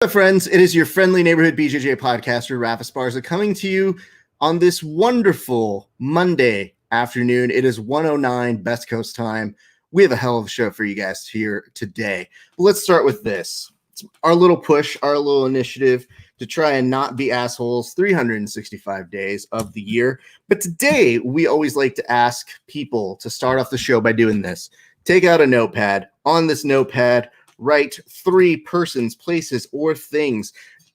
Hello, friends. It is your friendly neighborhood BJJ podcaster, Rafa Sparza, coming to you on this wonderful Monday afternoon. It is 1:09 Best Coast time. We have a hell of a show for you guys here today. But let's start with this. It's our little push, our little initiative to try and not be assholes 365 days of the year. But today, we always like to ask people to start off the show by doing this. Take out a notepad. On this notepad, write 3 persons, places, or things.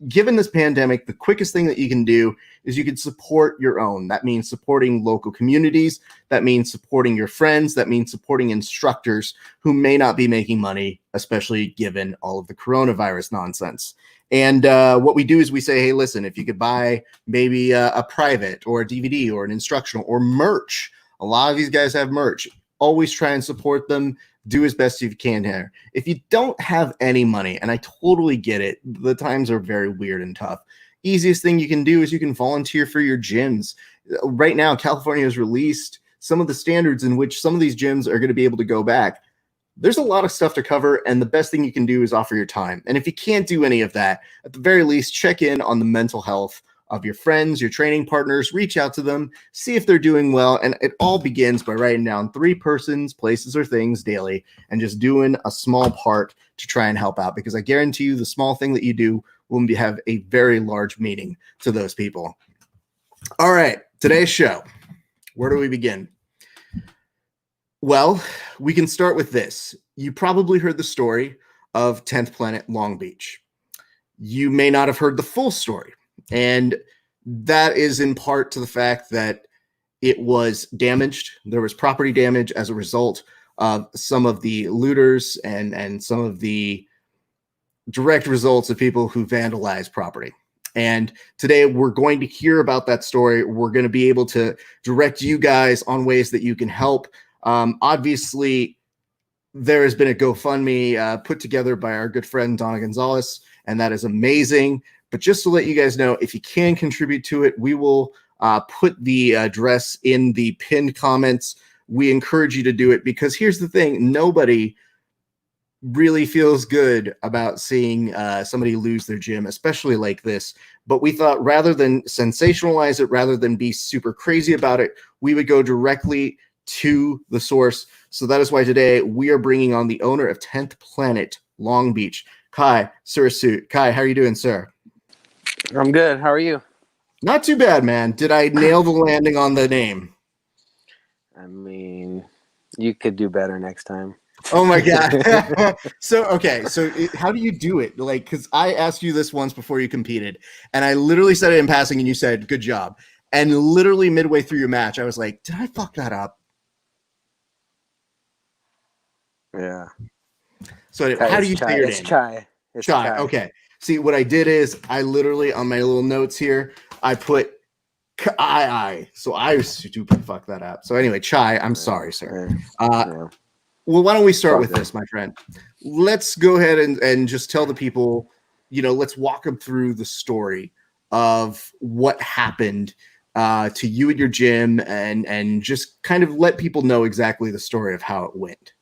Given this pandemic, the quickest thing that you can do is you can support your own. That means supporting local communities. That means supporting your friends. That means supporting instructors who may not be making money, especially given all of the coronavirus nonsense. And what we do is we say, hey, listen, if you could buy maybe a private or a DVD or an instructional or merch. A lot of these guys have merch. Always try and support them. Do as best you can here. If you don't have any money, and I totally get it, the times are very weird and tough. Easiest thing you can do is you can volunteer for your gyms. Right now, California has released some of the standards in which some of these gyms are going to be able to go back. There's a lot of stuff to cover, and the best thing you can do is offer your time. And if you can't do any of that, at the very least, check in on the mental health of your friends, your training partners, reach out to them, see if they're doing well. And it all begins by writing down 3 persons, places, or things daily and just doing a small part to try and help out. Because I guarantee you the small thing that you do will have a very large meaning to those people. All right, today's show. Where do we begin? Well, we can start with this. You probably heard the story of 10th Planet Long Beach. You may not have heard the full story. And that is in part to the fact that it was damaged. There was property damage as a result of some of the looters and some of the direct results of people who vandalized property. And today we're going to hear about that story. We're going to be able to direct you guys on ways that you can help. Obviously, there has been a GoFundMe put together by our good friend Donna Gonzalez, and that is amazing. But just to let you guys know, if you can contribute to it, we will put the address in the pinned comments. We encourage you to do it because here's the thing. Nobody really feels good about seeing somebody lose their gym, especially like this. But we thought rather than sensationalize it, rather than be super crazy about it, we would go directly to the source. So that is why today we are bringing on the owner of 10th Planet Long Beach, Chai Sirisute. Chai, how are you doing, sir? I'm good. How are you? Not too bad, man. Did I nail the landing on the name? I mean, you could do better next time. Oh my God. So how do you do it? Like, because I asked you this once before you competed, and I literally said it in passing, and you said, good job. And literally midway through your match, I was like, did I fuck that up? Yeah. So how do you say your name? It's Chai. It's Chai. Okay. See, what I did is I literally, on my little notes here, I put I. So I stupid fuck that up. So anyway, Chai, I'm sorry, sir. Well, why don't we start with this, my friend? Let's go ahead and just tell the people, let's walk them through the story of what happened to you at your gym and just kind of let people know exactly the story of how it went.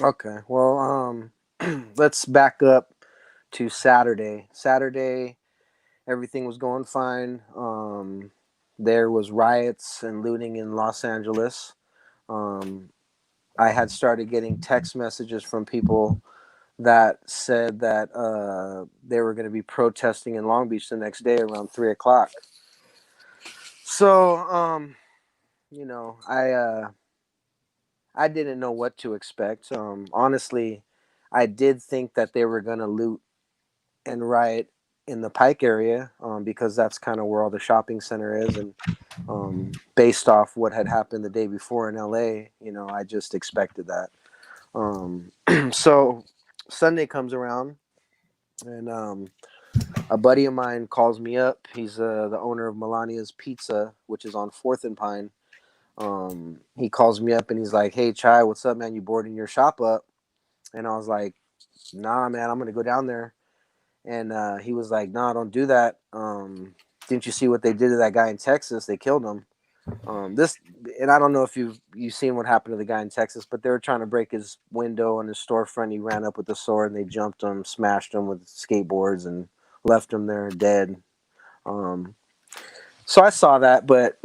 Okay. Well, let's back up to Saturday. Saturday, everything was going fine. There was riots and looting in Los Angeles. I had started getting text messages from people that said that they were going to be protesting in Long Beach the next day around 3:00. So, I didn't know what to expect. Honestly, I did think that they were going to loot and riot in the Pike area because that's kind of where all the shopping center is. And based off what had happened the day before in LA, I just expected that. So Sunday comes around and a buddy of mine calls me up. He's the owner of Melania's Pizza, which is on 4th and Pine. He calls me up and he's like, hey, Chai, what's up, man? You boarding your shop up? And I was like, nah, man, I'm going to go down there. And he was like, nah, don't do that. Didn't you see what they did to that guy in Texas? They killed him. This, and I don't know if you've seen what happened to the guy in Texas, but they were trying to break his window on his storefront. He ran up with a sword and they jumped him, smashed him with skateboards, and left him there dead. Um, so I saw that, but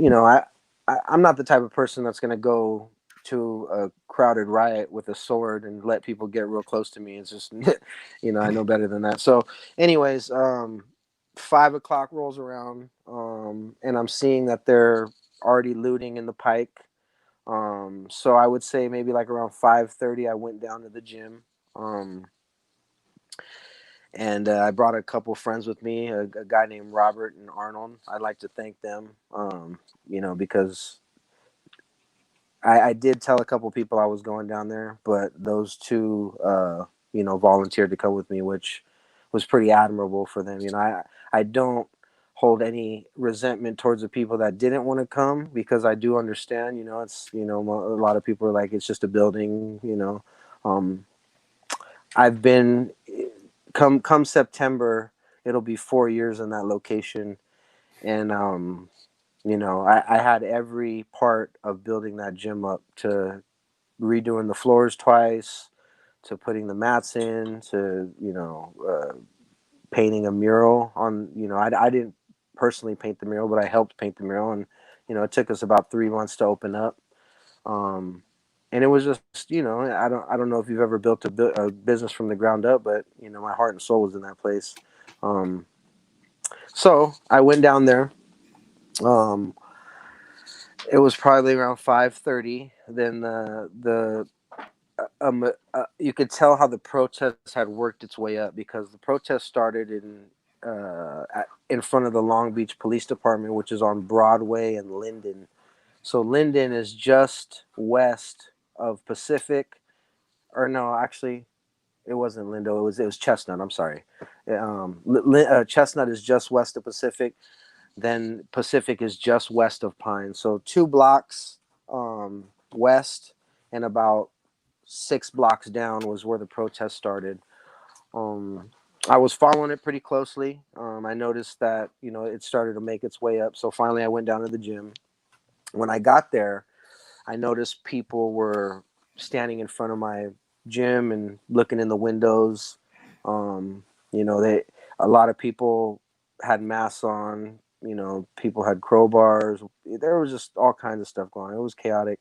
I'm not the type of person that's going to go to a crowded riot with a sword and let people get real close to me. It's just, I know better than that. So, anyways, 5 o'clock rolls around, and I'm seeing that they're already looting in the Pike. So I would say maybe like around 5:30, I went down to the gym. And I brought a couple friends with me, a guy named Robert and Arnold. I'd like to thank them, because I did tell a couple people I was going down there, but those two, volunteered to come with me, which was pretty admirable for them. I don't hold any resentment towards the people that didn't want to come, because I do understand, it's, a lot of people are like, it's just a building, um, I've been, come September, it'll be 4 years in that location. And, I had every part of building that gym up, to redoing the floors twice, to putting the mats in, to, painting a mural on, I didn't personally paint the mural, but I helped paint the mural. And, it took us about 3 months to open up. Um, and it was just, I don't know if you've ever built a business from the ground up, but, my heart and soul was in that place. Um, so I went down there. Um, it was probably around 5:30. Then you could tell how the protest had worked its way up, because the protest started in front of the Long Beach Police Department, which is on Broadway and Linden. So Linden is just west of Pacific, or no, actually, it wasn't Lindo. It was Chestnut. I'm sorry. Chestnut is just west of Pacific. Then Pacific is just west of Pine. So 2 blocks west, and about 6 blocks down was where the protest started. Um, I was following it pretty closely. I noticed that it started to make its way up. So finally, I went down to the gym. When I got there, I noticed people were standing in front of my gym and looking in the windows. They a lot of people had masks on. People had crowbars. There was just all kinds of stuff going on. It was chaotic.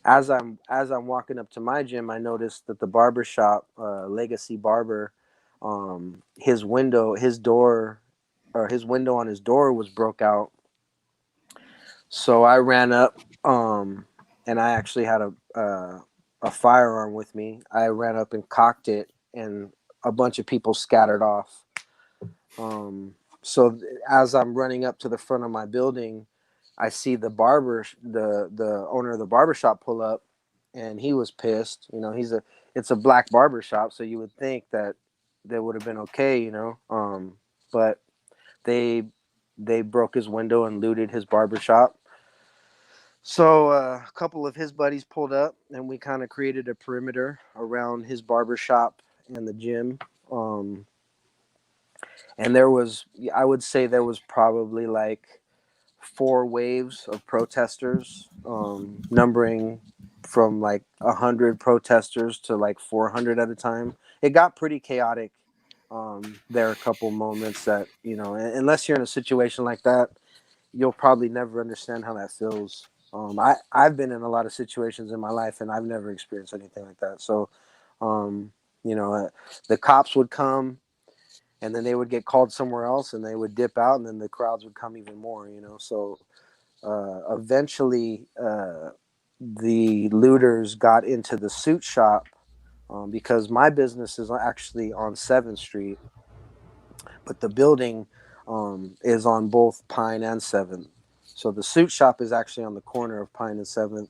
As I'm walking up to my gym, I noticed that the barber shop, Legacy Barber, his window on his door was broke out. So I ran up, and I actually had a firearm with me. I ran up and cocked it, and a bunch of people scattered off. So as I'm running up to the front of my building, I see the owner of the barber shop pull up, and he was pissed. It's a black barber shop, so you would think that they would have been okay, but they they broke his window and looted his barber shop. So a couple of his buddies pulled up, and we kind of created a perimeter around his barber shop and the gym. Um, and I would say there was probably like 4 waves of protesters, numbering from like 100 protesters to like 400 at a time. It got pretty chaotic. There are a couple moments that, unless you're in a situation like that, you'll probably never understand how that feels. I've been in a lot of situations in my life, and I've never experienced anything like that. So, um, you know, uh, the cops would come, and then they would get called somewhere else, and they would dip out, and then the crowds would come even more. So eventually, the looters got into the suit shop, because my business is actually on 7th Street, but the building is on both Pine and 7th. So the suit shop is actually on the corner of Pine and 7th.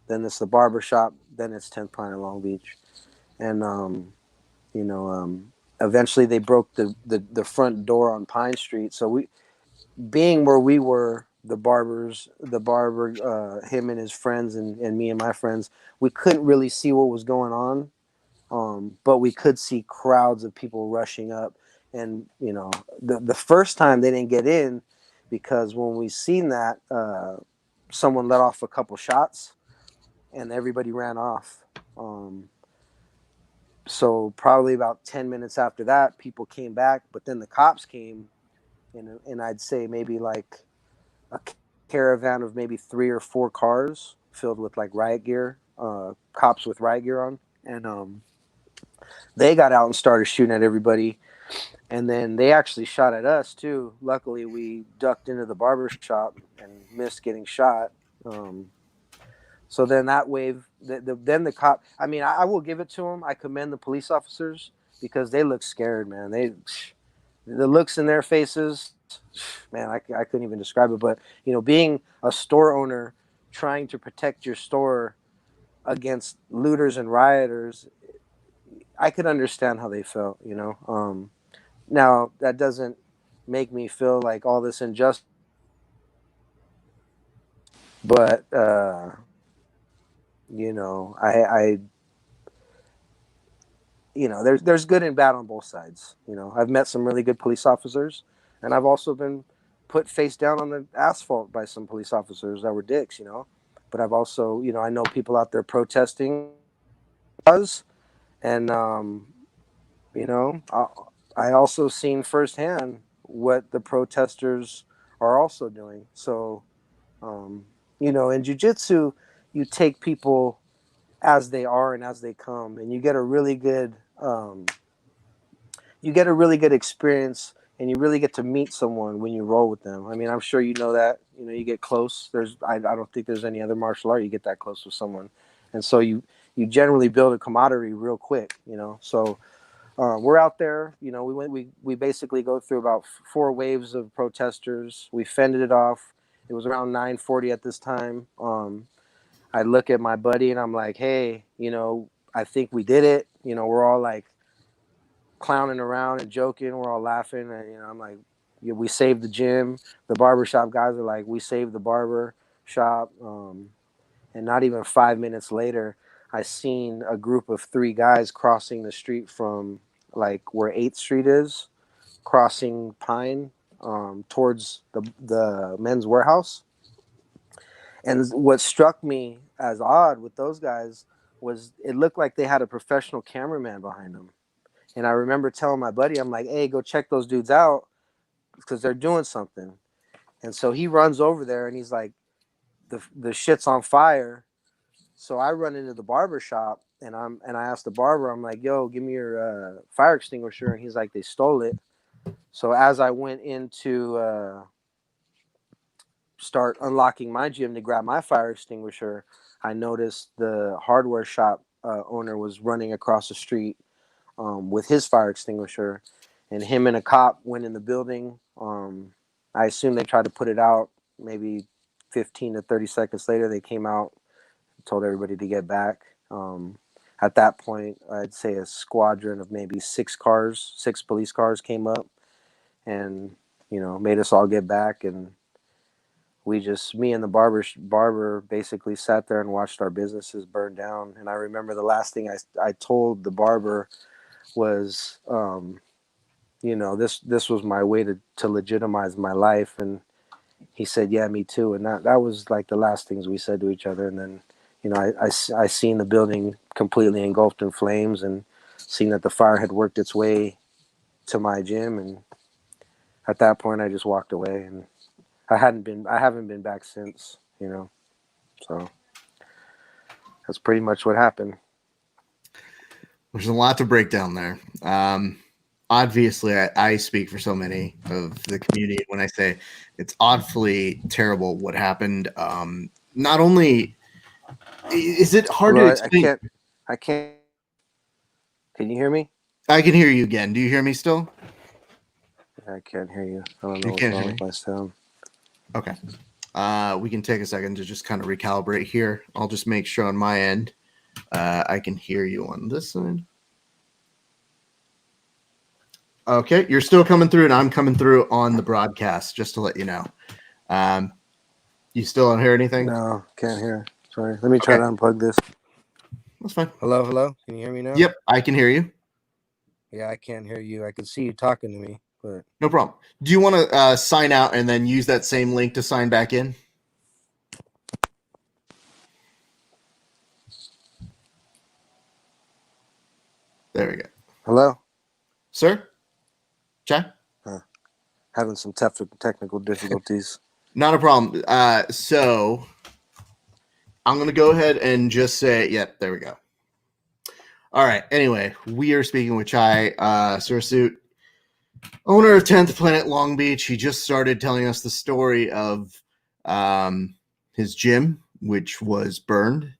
Then it's the barber shop. Then it's 10th Pine and Long Beach. And you know, eventually they broke the front door on Pine Street. So being where we were, the barber, him and his friends, and me and my friends, we couldn't really see what was going on, but we could see crowds of people rushing up. And the first time they didn't get in, because when we seen that, someone let off a couple shots, and everybody ran off. So probably about 10 minutes after that, people came back, but then the cops came, and I'd say maybe like a caravan of maybe 3 or 4 cars filled with like riot gear, cops with riot gear on, and they got out and started shooting at everybody. And then they actually shot at us too. Luckily, we ducked into the barber shop and missed getting shot. So then that wave, then the cop. I mean, I will give it to them. I commend the police officers because they look scared, man. The looks in their faces, man, I couldn't even describe it. But being a store owner, trying to protect your store against looters and rioters, I could understand how they felt. Now that doesn't make me feel like all this injustice, but I there's good and bad on both sides. I've met some really good police officers, and I've also been put face down on the asphalt by some police officers that were dicks. But I've also I know people out there protesting cause, and I also seen firsthand what the protesters are also doing. So in jiu-jitsu, you take people as they are and as they come, and you get a really good experience, and you really get to meet someone when you roll with them. I mean, I'm sure you know that. You get close. I don't think there's any other martial art you get that close with someone, and so you generally build a camaraderie real quick. So we're out there. We basically go through about 4 waves of protesters. We fended it off. It was around 9:40 at this time. I look at my buddy and I'm like, hey, I think we did it. We're all like clowning around and joking. We're all laughing. And, I'm like, yeah, we saved the gym. The barbershop guys are like, we saved the barber shop. And not even 5 minutes later, I seen a group of 3 guys crossing the street from like where 8th Street is, crossing Pine towards the men's warehouse. And what struck me as odd with those guys was it looked like they had a professional cameraman behind them. And I remember telling my buddy, I'm like, hey, go check those dudes out because they're doing something. And so he runs over there and he's like, the shit's on fire. So I run into the barber shop and I asked the barber, I'm like, yo, give me your fire extinguisher. And he's like, they stole it. So as I went into start unlocking my gym to grab my fire extinguisher, I noticed the hardware shop owner was running across the street with his fire extinguisher, and him and a cop went in the building. I assume they tried to put it out. Maybe 15 to 30 seconds later, they came out, told everybody to get back. At that point, I'd say a squadron of maybe 6 police cars came up and, made us all get back. And me and the barber basically sat there and watched our businesses burn down. And I remember the last thing I told the barber was, this was my way to legitimize my life. And he said, yeah, me too. And that was like the last things we said to each other. And then, I seen the building completely engulfed in flames and seen that the fire had worked its way to my gym. And at that point, I just walked away, and I haven't been back since, so that's pretty much what happened. There's a lot to break down there. Obviously, I speak for so many of the community when I say it's awfully terrible what happened. Not only is it hard to explain. I can't. Can you hear me? I can hear you again. Do you hear me still? I can't hear you. I don't know what's wrong with my sound. Okay. We can take a second to just kind of recalibrate here. I'll just make sure on my end I can hear you on this side. Okay, you're still coming through, and I'm coming through on the broadcast, just to let you know. You still don't hear anything? No, can't hear. Sorry. Let me try to unplug this. That's fine. Hello? Can you hear me now? Yep, I can hear you. Yeah, I can't hear you. I can see you talking to me, but no problem. Do you want to sign out and then use that same link to sign back in? There we go. Hello? Sir? Chai? Having some technical difficulties. Not a problem. So I'm going to go ahead and just say, yep, there we go. All right. Anyway, we are speaking with Chai Sirisute, owner of 10th Planet Long Beach. He just started telling us the story of his gym, which was burned.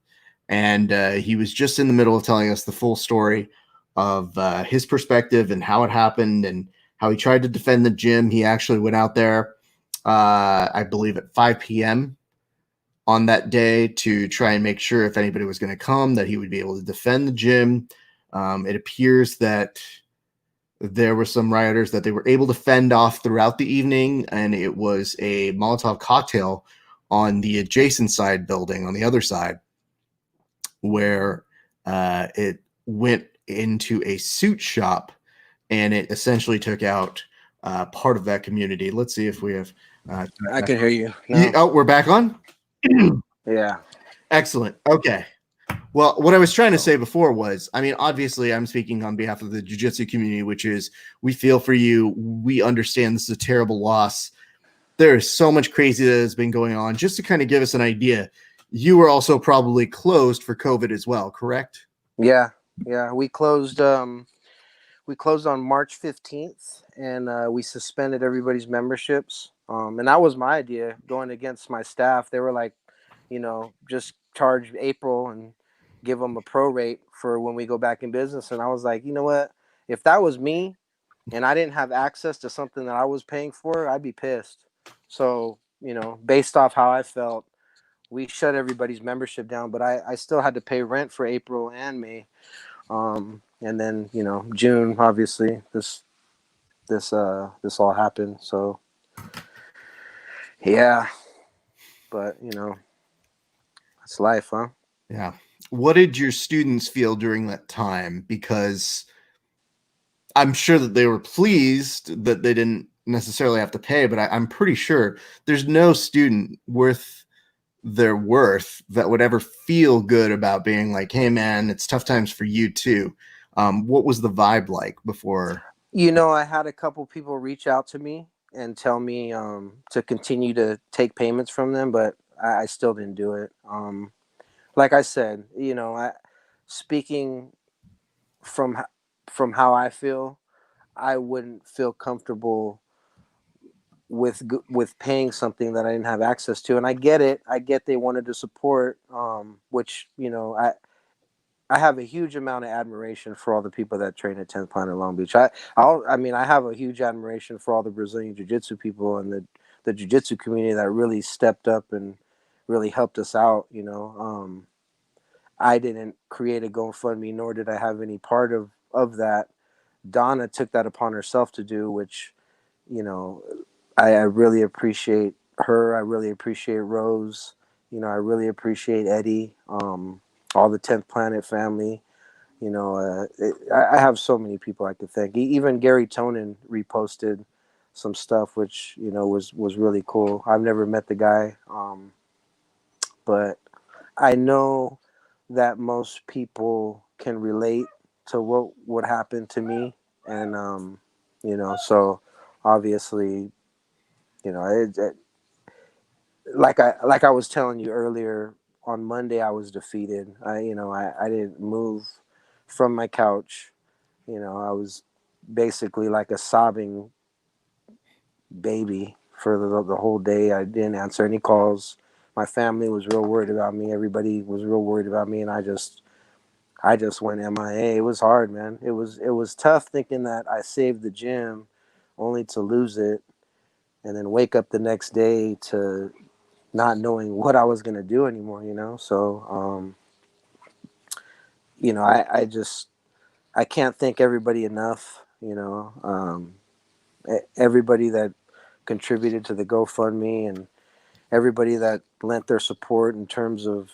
And he was just in the middle of telling us the full story of his perspective and how it happened and how he tried to defend the gym. He actually went out there, I believe, at 5 p.m. on that day to try and make sure if anybody was going to come that he would be able to defend the gym. It appears that there were some rioters that they were able to fend off throughout the evening, and it was a Molotov cocktail on the adjacent side building on the other side where it went into a suit shop and it essentially took out part of that community. Let's see if we have. I can hear you. Oh, we're back on? Yeah. Excellent. Okay. Well, what I was trying to say before was, I mean, obviously I'm speaking on behalf of the jiu-jitsu community, which is we feel for you. We understand this is a terrible loss. There is so much crazy that has been going on. Just to kind of give us an idea, you were also probably closed for COVID as well, correct? Yeah. We closed on March 15th, and we suspended everybody's memberships. And that was my idea, going against my staff. They were like, just charge April and give them a prorate for when we go back in business. And I was like, you know what? If that was me and I didn't have access to something that I was paying for, I'd be pissed. So, based off how I felt, we shut everybody's membership down, but I still had to pay rent for April and May. And then, June, obviously this all happened. So yeah, but it's life, huh? Yeah. What did your students feel during that time? Because I'm sure that they were pleased that they didn't necessarily have to pay, but I'm pretty sure there's no student worth their worth that would ever feel good about being like, hey man, it's tough times for you too. What was the vibe like before? I had a couple people reach out to me and tell me to continue to take payments from them, but I still didn't do it. Like I said, speaking from how I feel, I wouldn't feel comfortable with paying something that I didn't have access to. And I get it. I get they wanted to support, which I have a huge amount of admiration for all the people that train at 10th Planet Long Beach. I have a huge admiration for all the Brazilian Jiu-Jitsu people and the Jiu-Jitsu community that really stepped up and really helped us out. I didn't create a GoFundMe, nor did I have any part of that. Donna took that upon herself to do, which, I really appreciate her. I really appreciate Rose. I really appreciate Eddie, all the 10th Planet family. I have so many people I could thank. Even Gary Tonin reposted some stuff, which, was really cool. I've never met the guy, but I know that most people can relate to what would happen to me. And, so obviously, like I was telling you earlier, on Monday I was defeated. I didn't move from my couch. I was basically like a sobbing baby for the whole day. I didn't answer any calls. My family was real worried about me. Everybody was real worried about me, and I just went MIA. It was hard, man. It was tough thinking that I saved the gym only to lose it and then wake up the next day to not knowing what I was going to do anymore. So, I can't thank everybody enough, everybody that contributed to the GoFundMe and everybody that lent their support in terms of,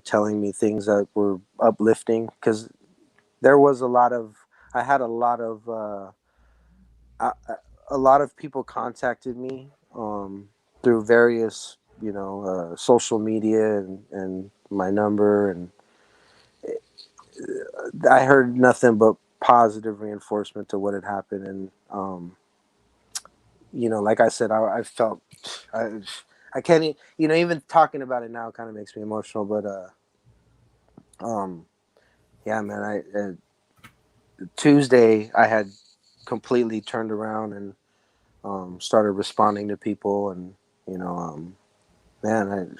telling me things that were uplifting. Because there was I had a lot of people contacted me through various, social media and my number, and I heard nothing but positive reinforcement to what had happened. And like I said, I felt I can't even talking about it now kind of makes me emotional. But yeah, man, Tuesday I had completely turned around and started responding to people, and man,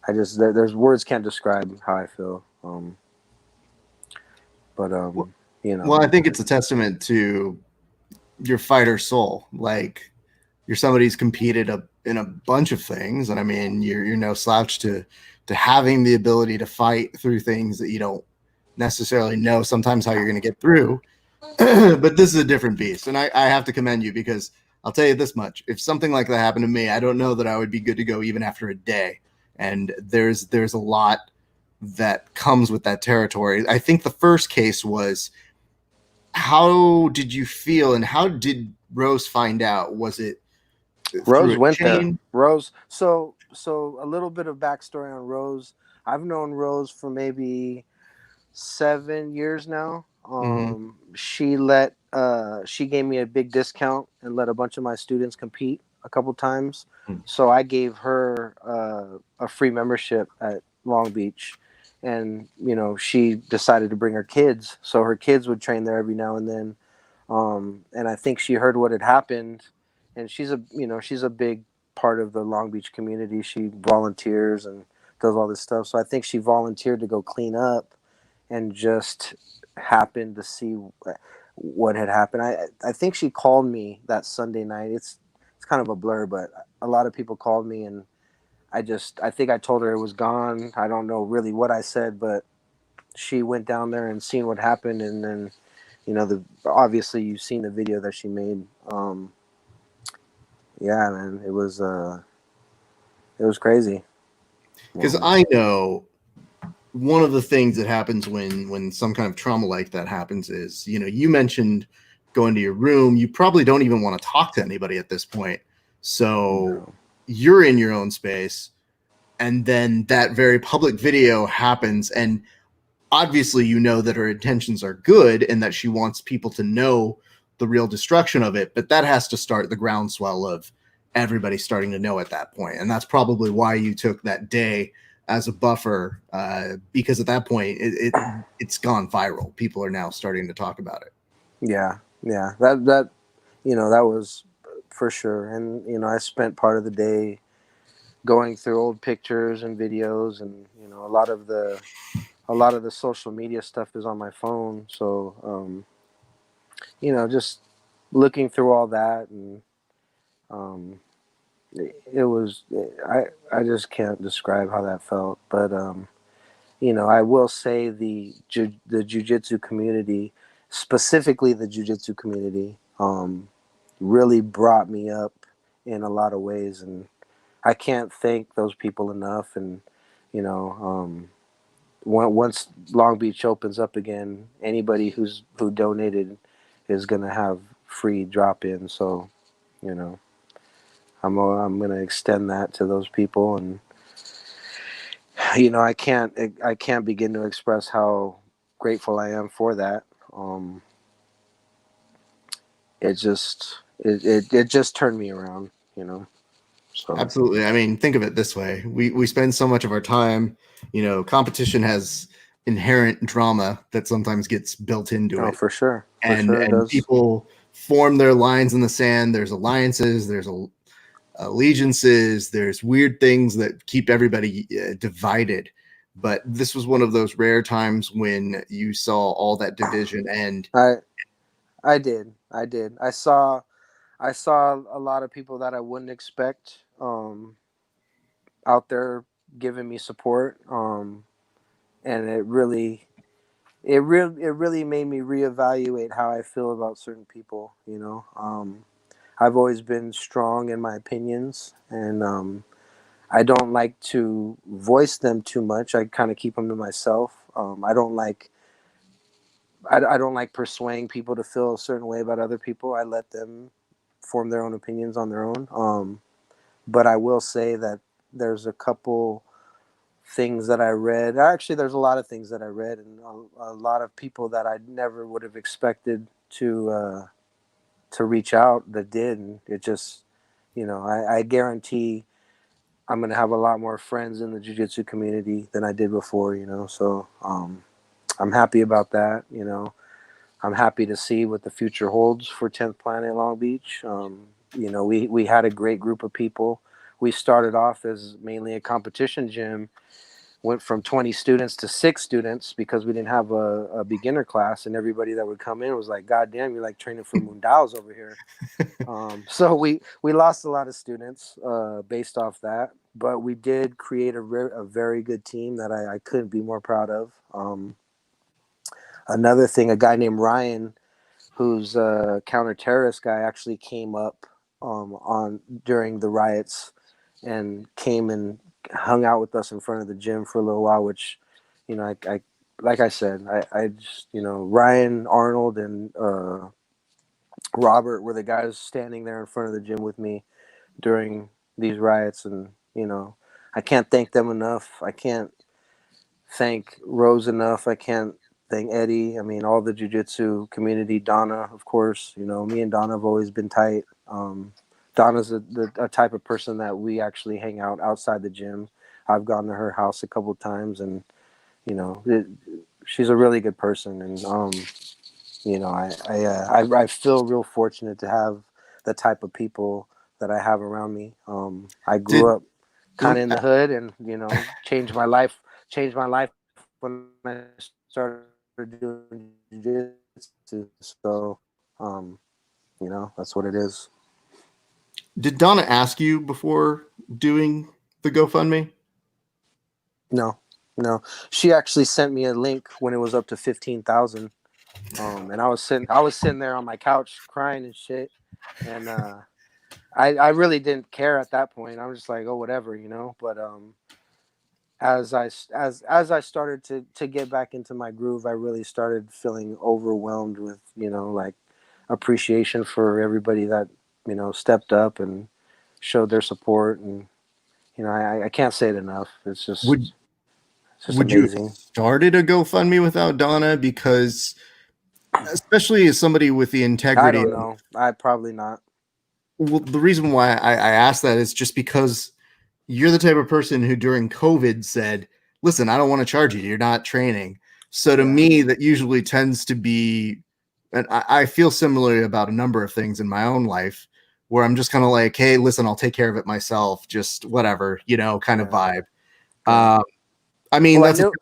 there's words can't describe how I feel. But Well, I think it's a testament to your fighter soul. Like, you're somebody who's competed in a bunch of things, and I mean, you're no slouch to having the ability to fight through things that you don't necessarily know sometimes how you're going to get through. But this is a different beast, and I have to commend you, because I'll tell you this much: if something like that happened to me, I don't know that I would be good to go even after a day. And there's a lot that comes with that territory. I think the first case was, how did you feel, and how did Rose find out? Was it through Rose a went there. chain? Rose. So a little bit of backstory on Rose. I've known Rose for maybe 7 years now. Mm-hmm. She gave me a big discount and let a bunch of my students compete a couple times. So I gave her a free membership at Long Beach, and she decided to bring her kids, so her kids would train there every now and then. And I think she heard what had happened, and she's a big part of the Long Beach community. She volunteers and does all this stuff. So I think she volunteered to go clean up, and just happened to see what had happened. I think she called me that Sunday night. It's kind of a blur, but a lot of people called me, and I think I told her it was gone. I don't know really what I said, but she went down there and seen what happened, and then obviously you've seen the video that she made. Yeah, man, it was crazy. Because I know one of the things that happens when some kind of trauma like that happens is, you mentioned going to your room. You probably don't even want to talk to anybody at this point. So you're in your own space, and then that very public video happens, and obviously that her intentions are good and that she wants people to know the real destruction of it, but that has to start the groundswell of everybody starting to know at that point. And that's probably why you took that day as a buffer, because at that point it's gone viral. People are now starting to talk about it. Yeah, that that was for sure. And I spent part of the day going through old pictures and videos, and a lot of the social media stuff is on my phone. So just looking through all that, and it was I just can't describe how that felt. But I will say the jiu-jitsu community, specifically the jiu-jitsu community, really brought me up in a lot of ways, and I can't thank those people enough. And once Long Beach opens up again, anybody who donated is gonna have free drop in. So I'm gonna extend that to those people, and I can't begin to express how grateful I am for that. It just turned me around. So Absolutely. I mean, think of it this way. We spend so much of our time, competition has inherent drama that sometimes gets built into it. for sure, And it does. people form their lines in the sand. There's alliances, there's allegiances, there's weird things that keep everybody divided. But this was one of those rare times when you saw all that division. And I did. I saw a lot of people that I wouldn't expect out there giving me support, and it really made me reevaluate how I feel about certain people. I've always been strong in my opinions, and I don't like to voice them too much. I kind of keep them to myself. I don't like persuading people to feel a certain way about other people. I let them form their own opinions on their own. But I will say that there's a couple things that I read. Actually, there's a lot of things that I read, and a lot of people that I never would have expected to reach out that did. And it just, I guarantee I'm gonna have a lot more friends in the jiu-jitsu community than I did before. So I'm happy about that. I'm happy to see what the future holds for 10th Planet Long Beach. We had a great group of people. We started off as mainly a competition gym, went from 20 students to 6 students because we didn't have a beginner class, and everybody that would come in was like, God damn, you're like training for Mundaos over here. So we lost a lot of students based off that, but we did create a very good team that I couldn't be more proud of. Another thing, a guy named Ryan, who's a counter-terrorist guy, actually came up on during the riots and came and hung out with us in front of the gym for a little while, which, I like I said, I just, Ryan, Arnold, and Robert were the guys standing there in front of the gym with me during these riots. And, I can't thank them enough. I can't thank Rose enough. I can't thank Eddie. I mean, all the jiu-jitsu community, Donna, of course. Me and Donna have always been tight. Donna's a type of person that we actually hang out outside the gym. I've gone to her house a couple of times, and she's a really good person. And I feel real fortunate to have the type of people that I have around me. I grew Did up kind of in the hood, and changed my life when I started doing jiu-jitsu. So, that's what it is. did Donna ask you before doing the GoFundMe? No, no. She actually sent me a link when it was up to 15,000. And I was sitting there on my couch crying and shit. And I really didn't care at that point. I was just like, oh, whatever. But as I started to get back into my groove, I really started feeling overwhelmed with like appreciation for everybody that stepped up and showed their support. And I can't say it enough. It's Would just would you have amazing. started a GoFundMe without Donna? Because especially as somebody with the I integrity don't of, know. I probably not. well, the reason why I asked that is just because you're the type of person who during COVID said, listen, I don't want to charge you. You're not training. So to Yeah. me, that usually tends to be, and I feel similarly about a number of things in my own life where I'm just kind of like, hey, listen, I'll take care of it myself. Just whatever, kind of Yeah. vibe. Yeah. Uh, I mean, Well, I that's a, knew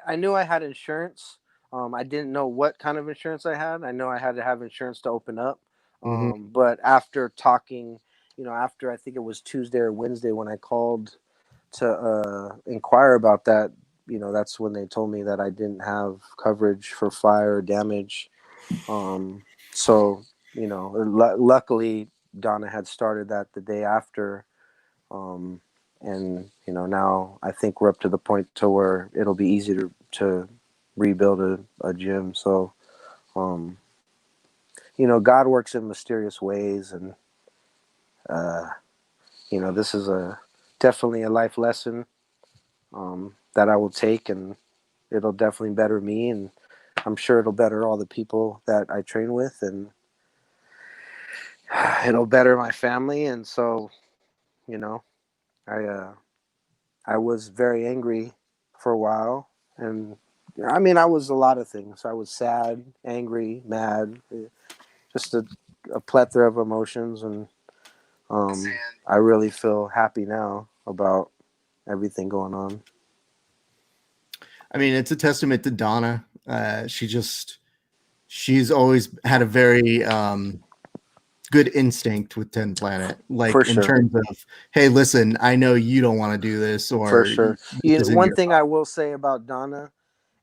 I knew I had insurance. I didn't know what kind of insurance I had. I know I had to have insurance to open up. mhm. But after talking, after I think it was Tuesday or Wednesday when I called to inquire about that, that's when they told me that I didn't have coverage for fire or damage. So, luckily Donna had started that the day after. Um, and now I think we're up to the point to where it'll be easy to rebuild a gym. So, um, God works in mysterious ways, and uh, this is definitely a life lesson that I will take, and it'll definitely better me, and I'm sure it'll better all the people that I train with, and it'll better my family. And so, you know, I I was very angry for a while, and I mean, I was a lot of things. I was sad, angry, mad, just a plethora of emotions, and um, I really feel happy now about everything going on. I mean, it's a testament to Donna. She's always had a very good instinct with 10 Planet, For like in sure, terms of, hey, listen, I know you don't want to do this, for or sure. this isn't One your thing I will say about Donna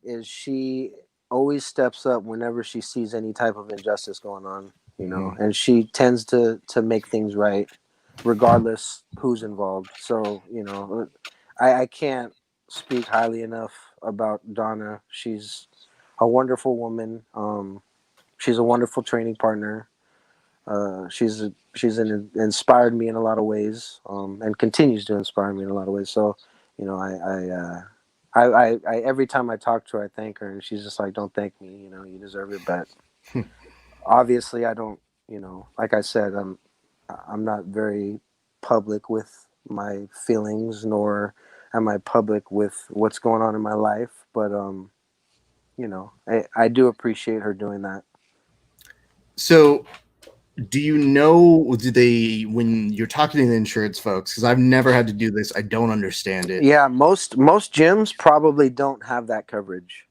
is she always steps up whenever she sees any type of injustice going on, problem. and she tends to make things right, regardless who's involved. So, I can't speak highly enough about Donna. She's a wonderful woman. She's a wonderful training partner. She's inspired me in a lot of ways, and continues to inspire me in a lot of ways. So, I every time I talk to her, I thank her, and she's just like, "Don't thank me, you deserve it." But obviously, I don't, like I said, I'm not very public with my feelings, nor am I public with what's going on in my life. But I do appreciate her doing that. So, do you know, do they, when you're talking to the insurance folks, because I've never had to do this, I don't understand it. Yeah, most gyms probably don't have that coverage.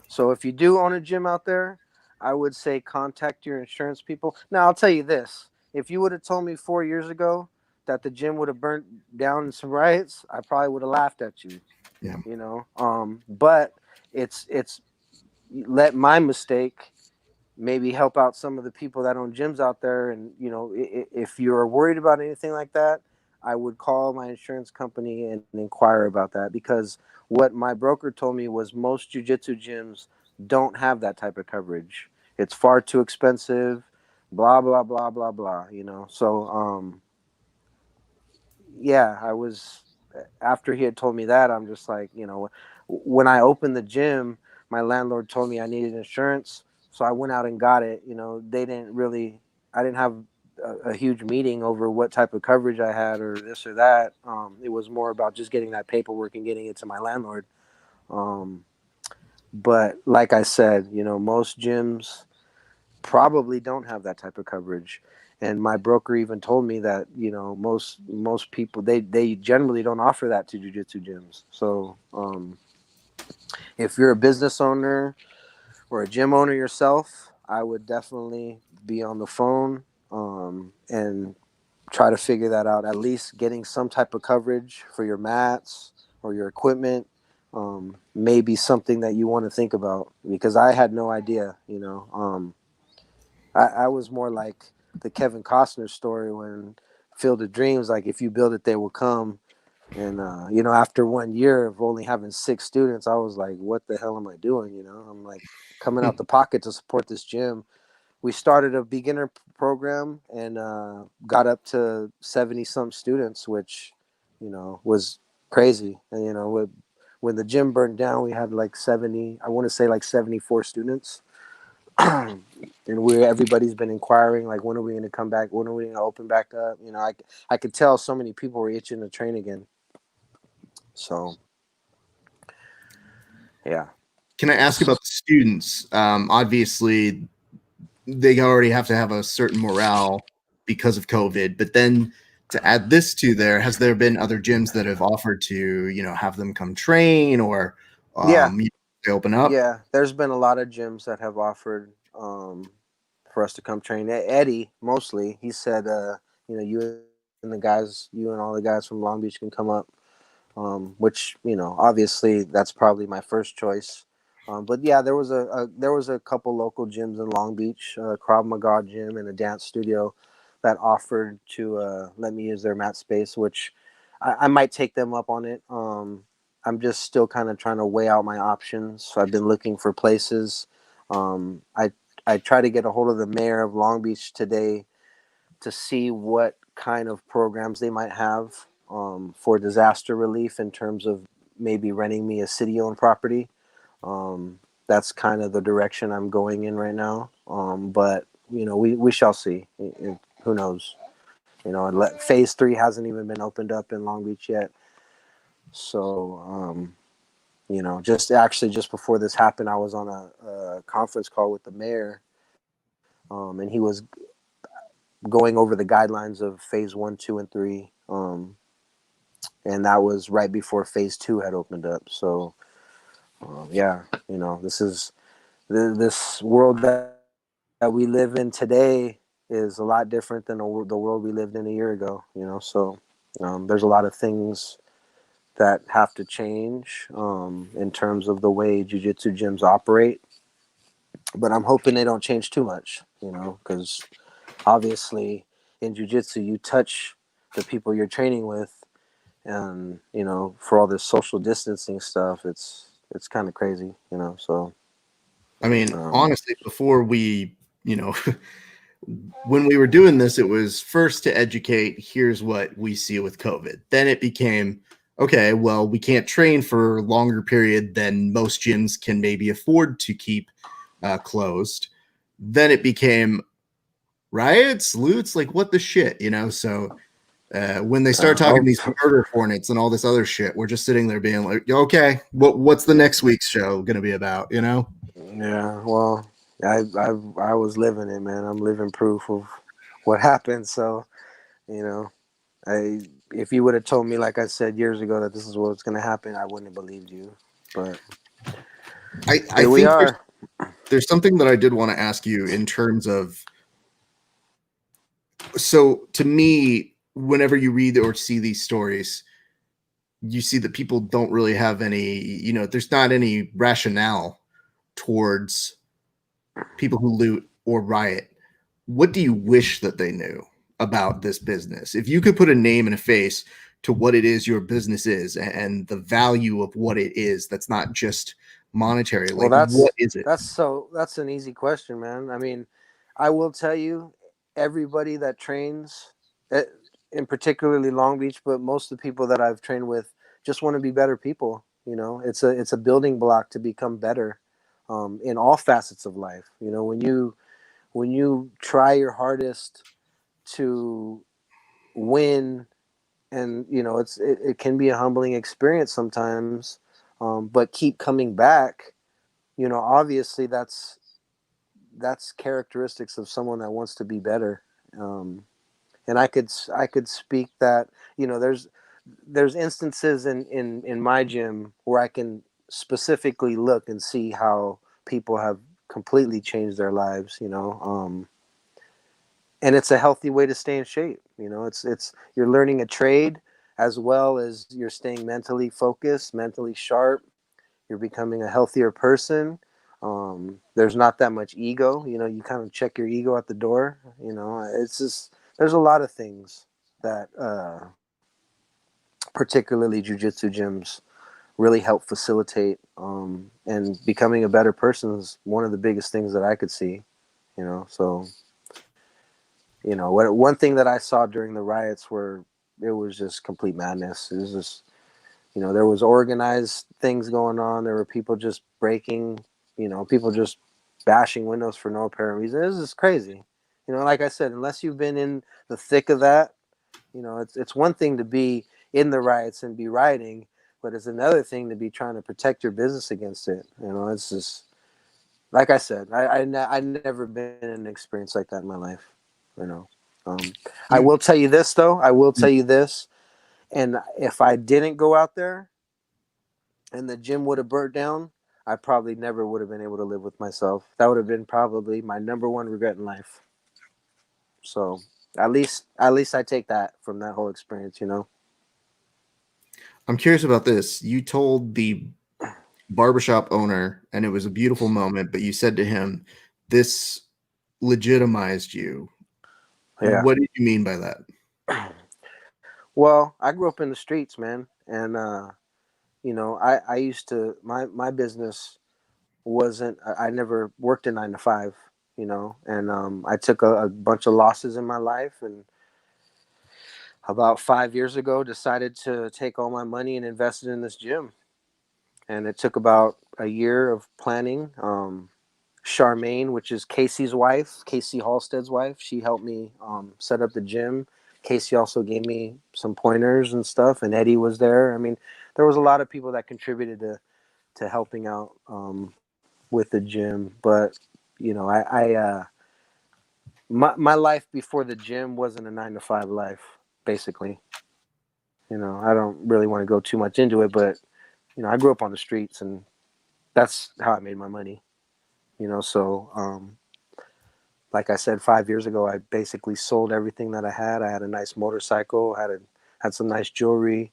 So if you do own a gym out there, I would say contact your insurance people. Now I'll tell you this: if you would have told me 4 years ago that the gym would have burnt down in some riots, I probably would have laughed at you. Yeah. But it's let my mistake maybe help out some of the people that own gyms out there. And if you're worried about anything like that, I would call my insurance company and inquire about that, because what my broker told me was most jiu-jitsu gyms don't have that type of coverage. It's far too expensive, blah blah blah blah blah. So yeah, I was, after he had told me that, I'm just like, when I opened the gym, my landlord told me I needed insurance, so I went out and got it. They didn't really, I didn't have a huge meeting over what type of coverage I had or this or that. It was more about just getting that paperwork and getting it to my landlord. Um, but like I said, most gyms probably don't have that type of coverage. And my broker even told me that most people, they generally don't offer that to jiu-jitsu gyms. So if you're a business owner or a gym owner yourself, I would definitely be on the phone and try to figure that out. At least getting some type of coverage for your mats or your equipment may be something that you want to think about, because I had no idea. I was more like the Kevin Costner story when Field of Dreams, like, if you build it, they will come. And after 1 year of only having 6 students, I was like, what the hell am I doing? I'm like coming out the pocket to support this gym. We started a beginner program and got up to 70 some students, which was crazy. And when the gym burned down, we had like 70, I want to say like 74 students. And everybody's been inquiring, like, when are we going to come back? When are we going to open back up? I could tell so many people were itching to train again. So, yeah. Can I ask about the students? Obviously, they already have to have a certain morale because of COVID, but then to add this to there, has there been other gyms that have offered to, have them come train, or Yeah. they open up? Yeah. There's been a lot of gyms that have offered for us to come train. Eddie, mostly, he said, you and all the guys from Long Beach can come up, which, obviously that's probably my first choice. But yeah, there was a couple local gyms in Long Beach, Krav Maga gym and a dance studio, that offered to let me use their mat space, which I might take them up on it. I'm just still kind of trying to weigh out my options. So I've been looking for places. I try to get a hold of the mayor of Long Beach today to see what kind of programs they might have for disaster relief, in terms of maybe renting me a city-owned property. That's kind of the direction I'm going in right now. But we shall see. Who knows? Phase 3 hasn't even been opened up in Long Beach yet. So just before this happened, I was on a conference call with the mayor, and he was going over the guidelines of phase 1, 2, and 3. And that was right before phase 2 had opened up. So, yeah, this is this world that we live in today is a lot different than the world we lived in a year ago. So there's a lot of things that have to change in terms of the way jiu-jitsu gyms operate. But I'm hoping they don't change too much, because obviously in jiu-jitsu you touch the people you're training with, and for all this social distancing stuff, it's kind of crazy. So I mean, honestly, before we, when we were doing this, it was first to educate, here's what we see with COVID. Then it became, okay, well, we can't train for a longer period than most gyms can maybe afford to keep closed. Then it became riots, loots, like what the shit, you know? So when they start talking these murder hornets and all this other shit, we're just sitting there being like, okay, what's the next week's show going to be about, you know? Yeah, well, I was living it, man. I'm living proof of what happened. So, you know, I if you would have told me, like I said years ago, that this is what's going to happen, I wouldn't have believed you. But I here we think are. there's something that I did want to ask you in terms of, so to me, whenever you read or see these stories, you see that people don't really have any, you know, there's not any rationale towards people who loot or riot. What do you wish that they knew about this business? If you could put a name and a face to what it is your business is and the value of what it is, that's not just monetary, Well, like what is it? that's an easy question, man. I mean, I will tell you, everybody that trains, eh, in particularly Long Beach, but most of the people that I've trained with just want to be better people. You know, it's a building block to become better, in all facets of life. You know, when you try your hardest to win, and you know, it can be a humbling experience sometimes, but keep coming back. You know, obviously that's characteristics of someone that wants to be better. Um, and I could speak that, you know, there's instances in my gym where I can specifically look and see how people have completely changed their lives. You know, and it's a healthy way to stay in shape. You know, it's you're learning a trade as well as you're staying mentally focused, mentally sharp. You're becoming a healthier person. There's not that much ego. You know, you kind of check your ego at the door. You know, it's just there's a lot of things that particularly jujitsu gyms really help facilitate. And becoming a better person is one of the biggest things that I could see. You know, so you know, one thing that I saw during the riots where it was just complete madness. It was just, you know, there was organized things going on. There were people just breaking, you know, people just bashing windows for no apparent reason. It was just crazy. You know, like I said, unless you've been in the thick of that, you know, it's one thing to be in the riots and be rioting, but it's another thing to be trying to protect your business against it. You know, it's just like I said, I never been in an experience like that in my life. You know, um, I You, will tell you this though. I will tell you this, and if I didn't go out there and the gym would have burnt down, I probably never would have been able to live with myself. That would have been probably my number one regret in life. So at least I take that from that whole experience, you know. I'm curious about this. You told the barbershop owner, and it was a beautiful moment, but you said to him, this legitimized you. Yeah. What did you mean by that? Well, I grew up in the streets, man, and you know, I used to my business wasn't. I never worked a 9 to 5, you know, and I took a bunch of losses in my life, and about 5 years ago, decided to take all my money and invest it in this gym. And it took about a year of planning. Charmaine, which is Casey's wife, Casey Halstead's wife, she helped me set up the gym. Casey also gave me some pointers and stuff, and Eddie was there. I mean, there was a lot of people that contributed to helping out with the gym. But you know, my life before the gym wasn't a 9 to 5 life, basically. You know, I don't really want to go too much into it, but you know, I grew up on the streets, and that's how I made my money. You know, so like I said, 5 years ago, I basically sold everything that I had. I had a nice motorcycle, had some nice jewelry,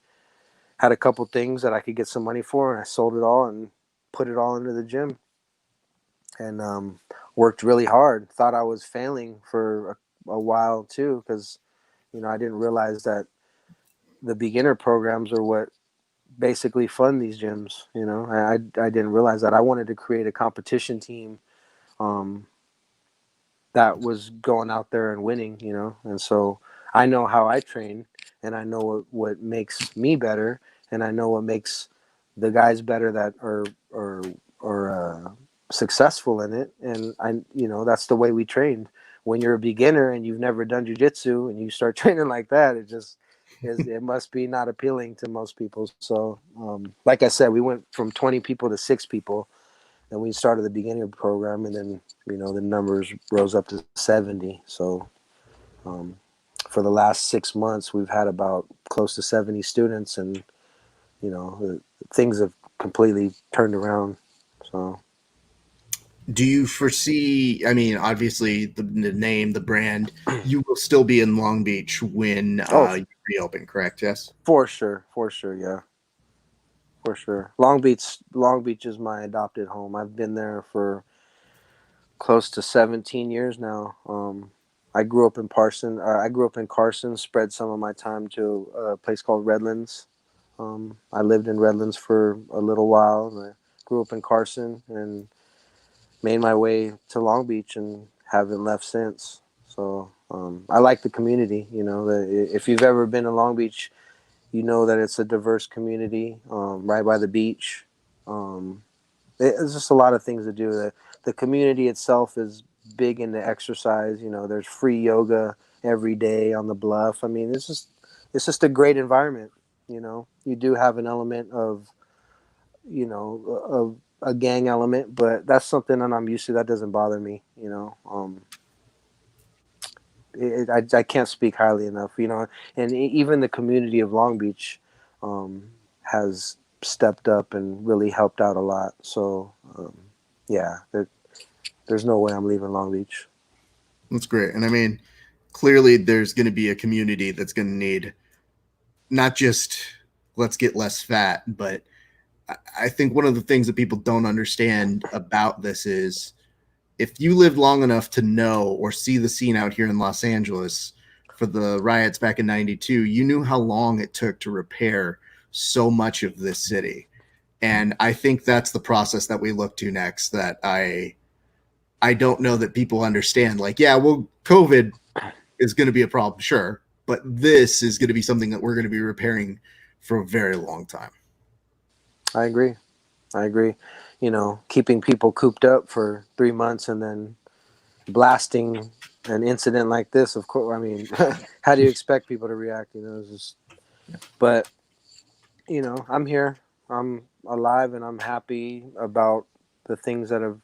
had a couple things that I could get some money for, and I sold it all and put it all into the gym, and worked really hard. Thought I was failing for a while too, because you know, I didn't realize that the beginner programs are what basically fund these gyms. You know, I didn't realize that. I wanted to create a competition team um, that was going out there and winning. You know, and so I know how I train, and I know what makes me better, and I know what makes the guys better that are successful in it. And that's the way we trained. When you're a beginner and you've never done jiu-jitsu and you start training like that, it must be not appealing to most people. So, like I said, we went from 20 people to 6 people, and we started the beginner program, and then the numbers rose up to 70. So, for the last 6 months, we've had about close to 70 students, and things have completely turned around. So, Do you foresee, I mean, obviously the name, the brand, you will still be in Long Beach when oh, you reopen, correct? Yes. for sure, yeah, for sure. Long Beach is my adopted home. I've been there for close to 17 years now. I grew up in Carson. Spread some of my time to a place called Redlands. I lived in Redlands for a little while. And I grew up in Carson and made my way to Long Beach and haven't left since. So I like the community. If you've ever been to Long Beach, you know that it's a diverse community right by the beach. There's just a lot of things to do. The community itself is big into exercise. There's free yoga every day on the bluff. I mean, it's just a great environment. You do have an element of of a gang element, but that's something that I'm used to. That doesn't bother me. I can't speak highly enough. And even the community of Long Beach has stepped up and really helped out a lot. So yeah, there's no way I'm leaving Long Beach. That's great. And I mean, clearly there's going to be a community that's going to need not just let's get less fat, but I think one of the things that people don't understand about this is if you lived long enough to know or see the scene out here in Los Angeles for the riots back in 92, you knew how long it took to repair so much of this city. And I think that's the process that we look to next that I don't know that people understand. Like, yeah, well, COVID is going to be a problem, sure, but this is going to be something that we're going to be repairing for a very long time. I agree. Keeping people cooped up for 3 months and then blasting an incident like this, of course. I mean, how do you expect people to react? It's just, but I'm here. I'm alive, and I'm happy about the things that have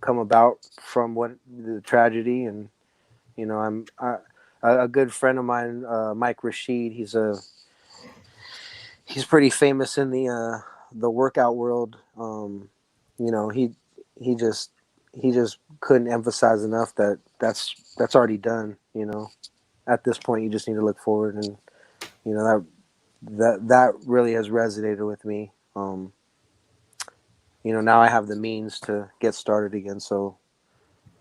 come about from what the tragedy. And a good friend of mine, Mike Rashid. He's pretty famous in the workout world. He just couldn't emphasize enough that that's already done. At this point, you just need to look forward, and that really has resonated with me. Now I have the means to get started again, so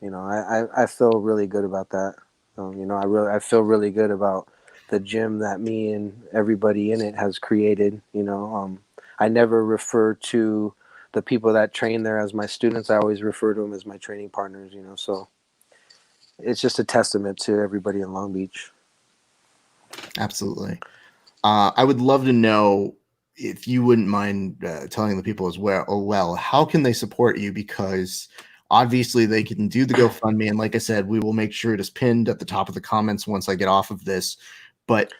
I feel really good about that. I feel really good about the gym that me and everybody in it has created. I never refer to the people that train there as my students. I always refer to them as my training partners. So it's just a testament to everybody in Long Beach. Absolutely. I would love to know if you wouldn't mind telling the people as well, how can they support you? Because obviously they can do the GoFundMe. And like I said, we will make sure it is pinned at the top of the comments once I get off of this. But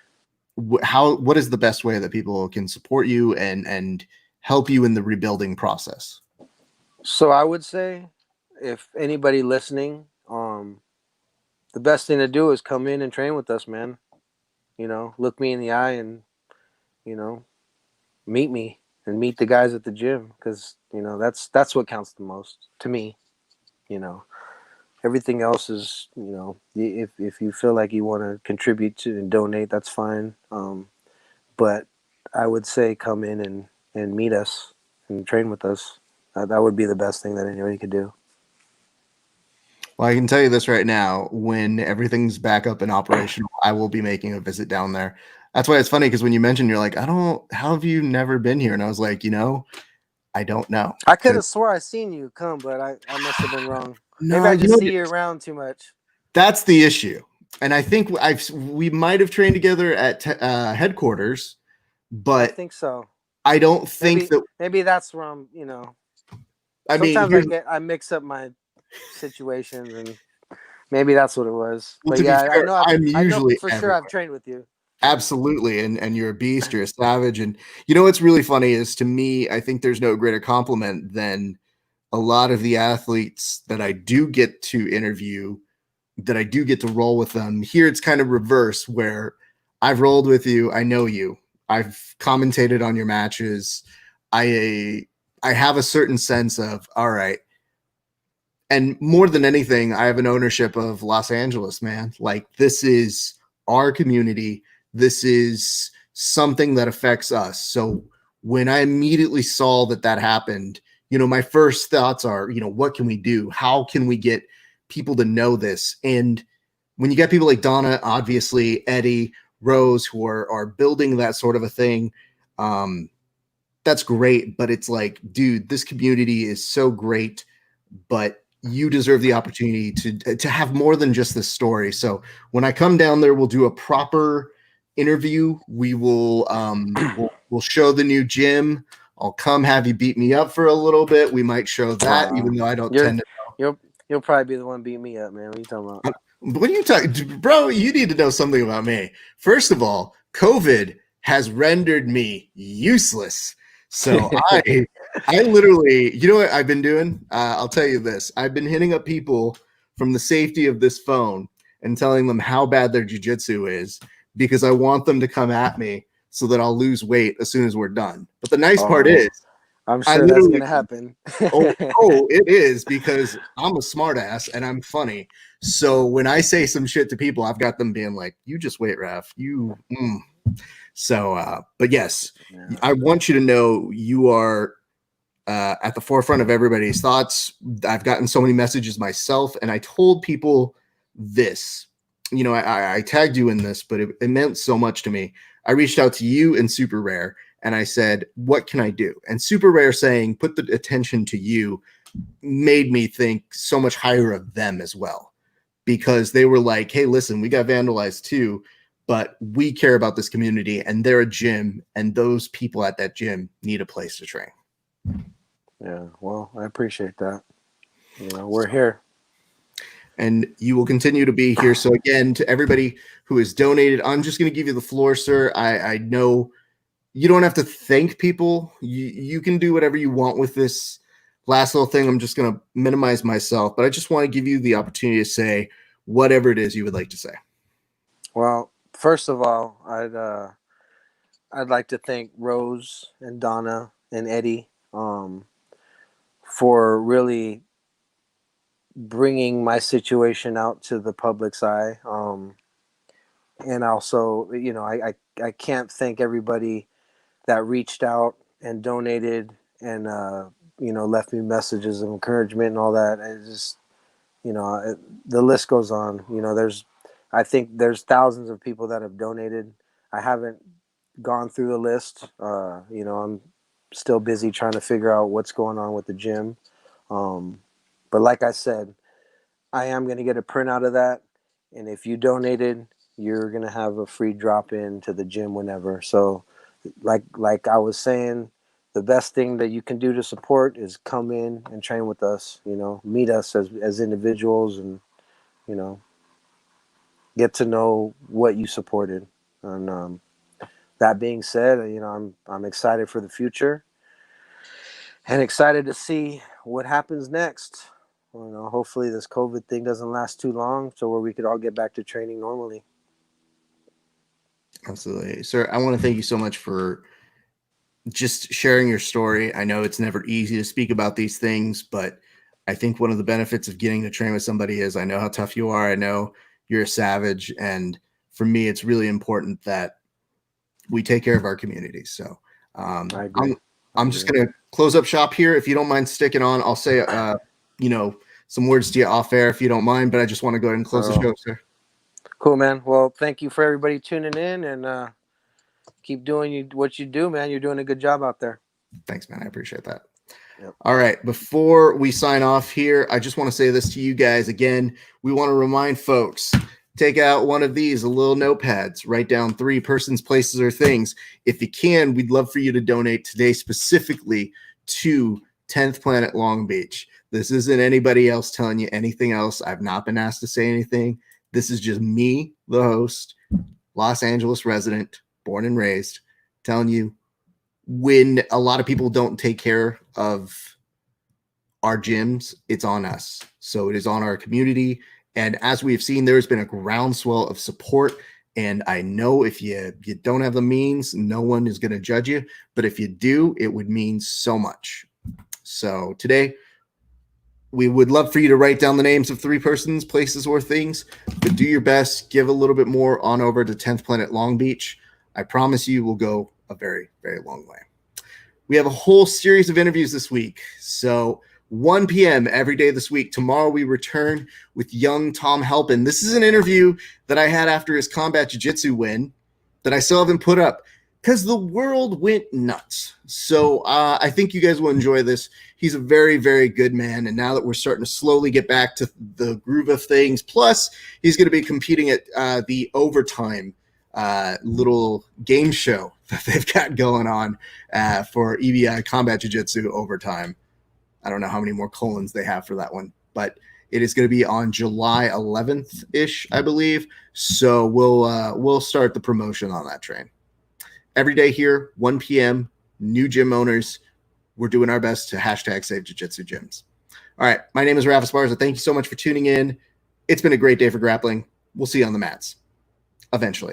what is the best way that people can support you and help you in the rebuilding process? So I would say if anybody listening, the best thing to do is come in and train with us, man. Look me in the eye and, meet me and meet the guys at the gym, because that's what counts the most to me. Everything else is, if you feel like you want to contribute to and donate, that's fine. But I would say come in and meet us and train with us. That would be the best thing that anybody could do. Well, I can tell you this right now, when everything's back up and operational, I will be making a visit down there. That's why it's funny, because when you mentioned, you're like, how have you never been here? And I was like, I don't know. I could have swore I seen you come, but I must have been wrong. No, Maybe I just see you around too much. That's the issue. And I think we might have trained together at headquarters, but I think so. I don't think that. Maybe that's where I'm. You know, I mean, sometimes I mix up my situations, and maybe that's what it was. well, But to be yeah, fair, I'm I know usually for sure I've everywhere. trained with you. Absolutely, and you're a beast. You're a savage, and you know what's really funny is to me, I think there's no greater compliment than a lot of the athletes that I do get to interview, that I do get to roll with them. Here it's kind of reverse, where I've rolled with you, I know you, I've commentated on your matches, I have a certain sense of, all right. And more than anything, I have an ownership of Los Angeles, man. Like, this is our community. This is something that affects us. So when I immediately saw that happened, you know, my first thoughts are, you know, what can we do? How can we get people to know this? And when you get people like Donna, obviously Eddie, Rose, who are building that sort of a thing, that's great. But it's like, dude, this community is so great, but you deserve the opportunity to have more than just this story. So when I come down there, we'll do a proper interview. We will we'll show the new gym. I'll come have you beat me up for a little bit. We might show that, even though I don't You're tend to. you'll probably be the one beat me up, man. What are you talking about? What are you talking, bro? You need to know something about me. First of all, COVID has rendered me useless. So I literally, you know what I've been doing? I'll tell you this. I've been hitting up people from the safety of this phone and telling them how bad their jiu-jitsu is, because I want them to come at me so that I'll lose weight as soon as we're done. But the nice part is, I'm I sure that's literally, gonna happen. it is, because I'm a smartass and I'm funny. So when I say some shit to people, I've got them being like, "You just wait, Raf. You." So, but yes, Yeah. I want you to know you are at the forefront of everybody's thoughts. I've gotten so many messages myself, and I told people this. You know, I tagged you in this, but it meant so much to me. I reached out to you and Super Rare, and I said, "What can I do?" And Super Rare saying, "Put the attention to you," made me think so much higher of them as well, because they were like, "Hey, listen, we got vandalized too, but we care about this community, and they're a gym, and those people at that gym need a place to train." Yeah, well, I appreciate that. You know, we're here. And you will continue to be here. So again, to everybody who has donated, I'm just going to give you the floor, sir. I know you don't have to thank people. You can do whatever you want with this last little thing. I'm just going to minimize myself, but I just want to give you the opportunity to say whatever it is you would like to say. Well, first of all, I'd like to thank Rose and Donna and Eddie for really bringing my situation out to the public's eye. And also, you know, I can't thank everybody that reached out and donated and, you know, left me messages of encouragement and all that. It just, you know, the list goes on. You know, I think there's thousands of people that have donated. I haven't gone through the list. You know, I'm still busy trying to figure out what's going on with the gym. But like I said, I am going to get a printout of that. And if you donated, you're going to have a free drop in to the gym whenever. So like I was saying, the best thing that you can do to support is come in and train with us, you know, meet us as individuals and, you know, get to know what you supported. And that being said, you know, I'm excited for the future and excited to see what happens next. You know, hopefully this COVID thing doesn't last too long, so where we could all get back to training normally. Absolutely. Sir, I want to thank you so much for just sharing your story. I know it's never easy to speak about these things, but I think one of the benefits of getting to train with somebody is I know how tough you are. I know you're a savage. And for me, it's really important that we take care of our communities. So I agree. I'm just going to close up shop here. If you don't mind sticking on, I'll say, you know, some words to you off air if you don't mind, but I just want to go ahead and close the show, sir. Cool, man. Well, thank you for everybody tuning in, and keep doing what you do, man. You're doing a good job out there. Thanks, man. I appreciate that. Yep. All right. Before we sign off here, I just want to say this to you guys again. We want to remind folks take out one of these, a little notepads, write down 3 persons, places, or things. If you can, we'd love for you to donate today specifically to 10th Planet Long Beach. This isn't anybody else telling you anything else. I've not been asked to say anything. This is just me, the host, Los Angeles resident, born and raised, telling you when a lot of people don't take care of our gyms, it's on us. So it is on our community. And as we have seen, there's been a groundswell of support. And I know if you don't have the means, no one is going to judge you. But if you do, it would mean so much. So today, we would love for you to write down the names of 3 persons, places, or things. But do your best. Give a little bit more on over to 10th Planet Long Beach. I promise you will go a very, very long way. We have a whole series of interviews this week. So 1 p.m. every day this week. Tomorrow we return with young Tom Halpin. This is an interview that I had after his combat jiu-jitsu win that I still haven't put up because the world went nuts. So I think you guys will enjoy this. He's a very, very good man. And now that we're starting to slowly get back to the groove of things, plus he's going to be competing at the Overtime little game show that they've got going on for EBI Combat Jiu-Jitsu Overtime. I don't know how many more colons they have for that one, but it is going to be on July 11th-ish, I believe. So we'll start the promotion on that train. Every day here, 1 p.m., new gym owners, we're doing our best to hashtag save jiu-jitsu gyms. All right, my name is Rafa Esparza. Thank you so much for tuning in. It's been a great day for grappling. We'll see you on the mats eventually.